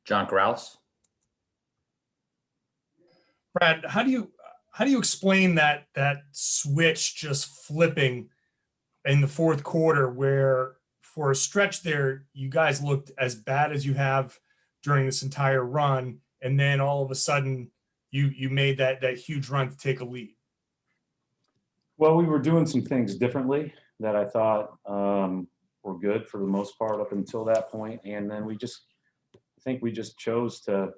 John Grouse. Brad, how do you explain that switch just flipping in the fourth quarter, where for a stretch there you guys looked as bad as you have during this entire run, and then all of a sudden you made that huge run to take a lead? Well, we were doing some things differently that I thought were good for the most part up until that point, and then I think we just chose to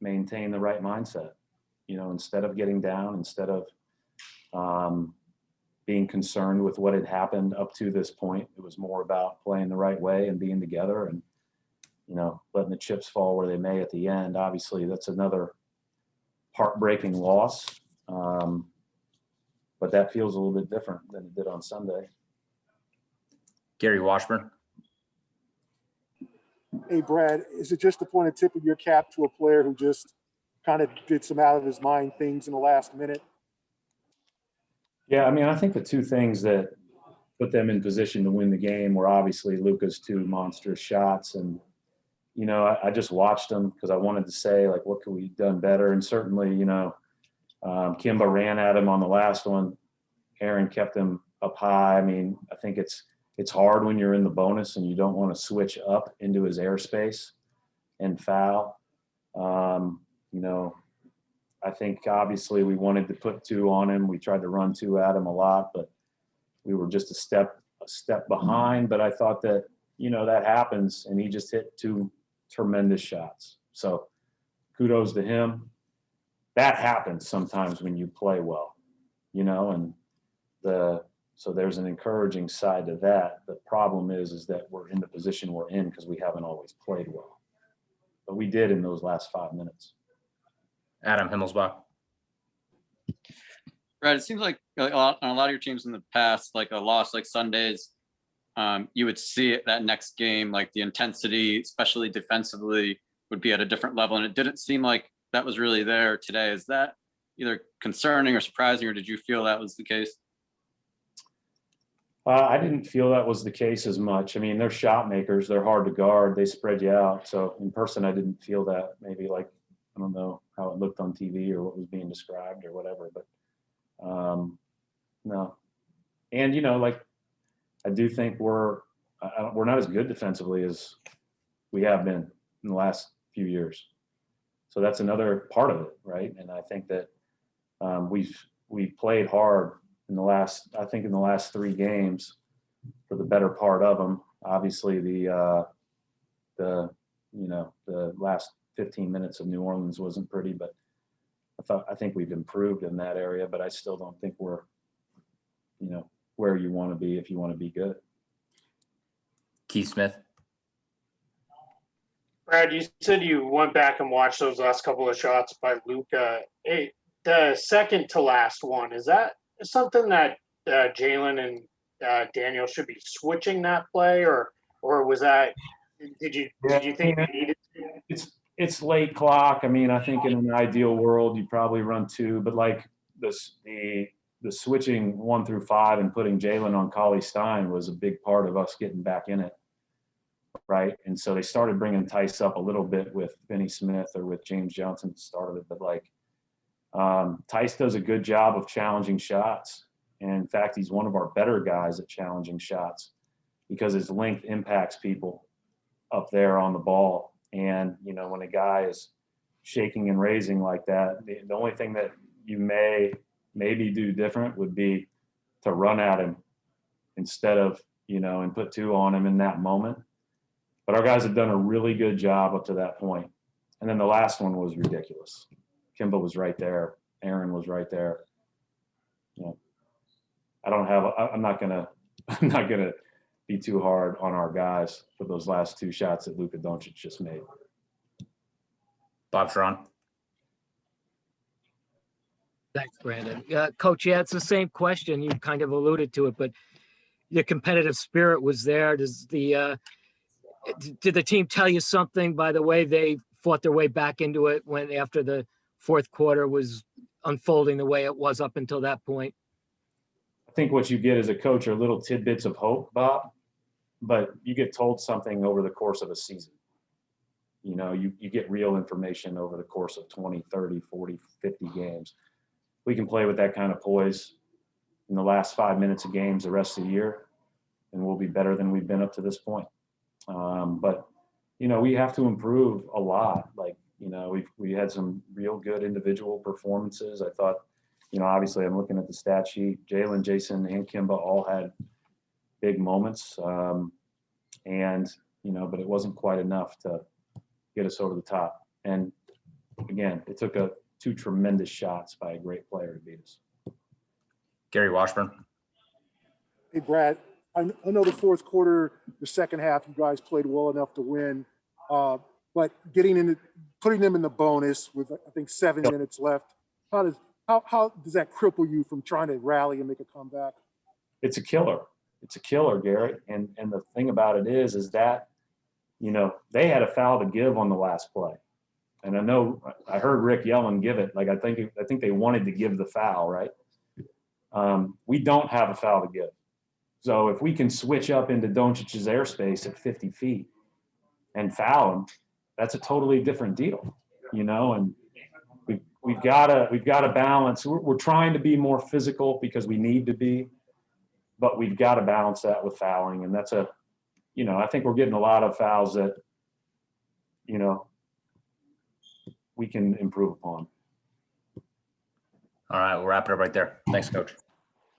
maintain the right mindset. Instead of getting down, instead of being concerned with what had happened up to this point, it was more about playing the right way and being together and, letting the chips fall where they may at the end. Obviously, that's another heartbreaking loss, but that feels a little bit different than it did on Sunday. Gary Washburn. Hey, Brad, is it just the point of tipping your cap to a player who just kind of did some out of his mind things in the last minute? Yeah, I think the two things that put them in position to win the game were obviously Luka's two monstrous shots. And, I just watched them because I wanted to say, like, what could we have done better? And certainly, Kimba ran at him on the last one. Aaron kept him up high. I think it's hard when you're in the bonus and you don't want to switch up into his airspace and foul. I think obviously we wanted to put two on him. We tried to run two at him a lot, but we were just a step behind. But I thought that, that happens, and he just hit two tremendous shots. So kudos to him. That happens sometimes when you play well, and so there's an encouraging side to that. The problem is that we're in the position we're in because we haven't always played well. But we did in those last 5 minutes. Adam Himmelsbach. Right. It seems like on a lot of your teams in the past, like a loss like Sundays, you would see it that next game, like the intensity, especially defensively, would be at a different level. And it didn't seem like that was really there today. Is that either concerning or surprising, or did you feel that was the case? I didn't feel that was the case as much. They're shot makers. They're hard to guard. They spread you out. So in person, I didn't feel that. Maybe I don't know how it looked on TV or what was being described or whatever, but no. And, I do think we're not as good defensively as we have been in the last few years. So that's another part of it, right? And I think that we've played hard in the last 3 games for the better part of them. Obviously the last 15 minutes of New Orleans wasn't pretty, but I think we've improved in that area, but I still don't think we're, where you want to be if you want to be good. Keith Smith. Brad, you said you went back and watched those last couple of shots by Luka. Hey, the second to last one, is that something that Jalen and Daniel should be switching that play, or was that? Did you think you needed to? It's late clock. I think in an ideal world you probably run two, but like the switching 1 through 5 and putting Jalen on Cauley-Stein was a big part of us getting back in it, right? And so they started bringing Tice up a little bit with Finney Smith or with James Johnson at the start of it, but Tice does a good job of challenging shots. And in fact, he's one of our better guys at challenging shots because his length impacts people up there on the ball. And, when a guy is shaking and raising like that, the only thing that you maybe do different would be to run at him instead of, and put two on him in that moment. But our guys have done a really good job up to that point. And then the last one was ridiculous. Kimba was right there. Aaron was right there. I'm not gonna be too hard on our guys for those last 2 shots that Luka Doncic just made. Bob Schron. Thanks, Brandon. Coach, yeah, it's the same question. You kind of alluded to it, but the competitive spirit was there. Did the team tell you something by the way they fought their way back into it after the fourth quarter was unfolding the way it was up until that point? I think what you get as a coach are little tidbits of hope, Bob, but you get told something over the course of a season. You know, you get real information over the course of 20, 30, 40, 50 games. We can play with that kind of poise in the last 5 minutes of games the rest of the year, and we'll be better than we've been up to this point. But, you know, we have to improve a lot. Like, you know, we had some real good individual performances. I thought, you know, obviously I'm looking at the stat sheet. Jalen, Jason, and Kimba all had big moments. And, you know, but it wasn't quite enough to get us over the top. And again, it took two tremendous shots by a great player to beat us. Gary Washburn. Hey, Brad, I know the fourth quarter, the second half, you guys played well enough to win. But putting them in the bonus with, I think, 7 minutes left, how does that cripple you from trying to rally and make a comeback? It's a killer. It's a killer, Garrett. And the thing about it is that, you know, they had a foul to give on the last play. And I know I heard Rick yelling, give it. Like, I think they wanted to give the foul, right? We don't have a foul to give. So if we can switch up into Doncic's airspace at 50 feet and foul him, that's a totally different deal, you know. And we've got to balance. We're trying to be more physical because we need to be, but we've got to balance that with fouling. And that's you know, I think we're getting a lot of fouls that, you know, we can improve upon. All right, we'll wrap it up right there. Thanks, Coach.